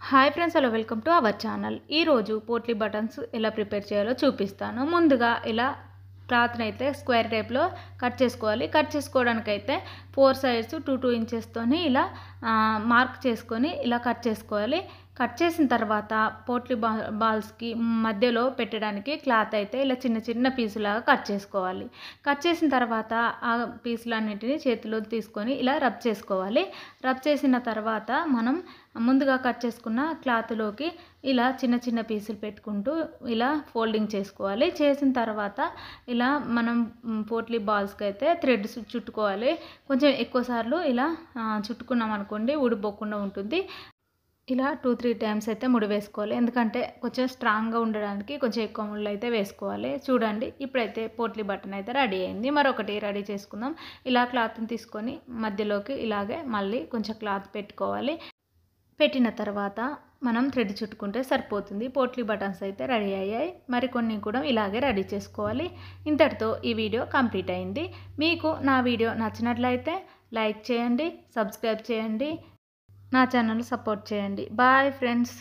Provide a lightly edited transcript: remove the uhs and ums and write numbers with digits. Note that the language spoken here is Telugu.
Hi friends, hello, welcome to our channel. ఈరోజు పోట్లీ బటన్స్ ఎలా ప్రిపేర్ చేయాలో చూపిస్తాను. ముందుగా ఇలా క్లాత్ని అయితే స్క్వేర్ టైప్లో కట్ చేసుకోవాలి. కట్ చేసుకోవడానికైతే 4 సైడ్స్ 2 ఇంచెస్తోని ఇలా మార్క్ చేసుకొని ఇలా కట్ చేసుకోవాలి. కట్ చేసిన తర్వాత పోట్లీ బాల్స్కి మధ్యలో పెట్టడానికి క్లాత్ అయితే ఇలా చిన్న చిన్న పీసులాగా కట్ చేసుకోవాలి. కట్ చేసిన తర్వాత ఆ పీసులన్నింటినీ చేతిలో తీసుకొని ఇలా రబ్ చేసుకోవాలి. రబ్ చేసిన తర్వాత మనం ముందుగా కట్ చేసుకున్న క్లాత్లోకి ఇలా చిన్న చిన్న పీసులు పెట్టుకుంటూ ఇలా ఫోల్డింగ్ చేసుకోవాలి. చేసిన తర్వాత ఇలా మనం పోట్లీ బాల్స్కి అయితే థ్రెడ్స్ చుట్టుకోవాలి. కొంచెం ఎక్కువసార్లు ఇలా చుట్టుకున్నాం అనుకోండి ఊడిపోకుండా ఉంటుంది. ఇలా 2-3 టైమ్స్ అయితే ముడి వేసుకోవాలి. ఎందుకంటే కొంచెం స్ట్రాంగ్గా ఉండడానికి కొంచెం ఎక్కువ ముళ్ళు అయితే వేసుకోవాలి. చూడండి, ఇప్పుడైతే పోట్లీ బటన్ అయితే రెడీ అయింది. మరొకటి రెడీ చేసుకుందాం. ఇలా క్లాత్ని తీసుకొని మధ్యలోకి ఇలాగే మళ్ళీ కొంచెం క్లాత్ పెట్టుకోవాలి. పెట్టిన తర్వాత మనం థ్రెడ్ చుట్టుకుంటే సరిపోతుంది. పోట్లీ బటన్స్ అయితే రెడీ అయ్యాయి. మరికొన్ని కూడా ఇలాగే రెడీ చేసుకోవాలి. ఇంతటితో ఈ వీడియో కంప్లీట్ అయింది. మీకు నా వీడియో నచ్చినట్లయితే లైక్ చేయండి, సబ్స్క్రైబ్ చేయండి, నా ఛానల్ సపోర్ట్ చేయండి. Bye friends.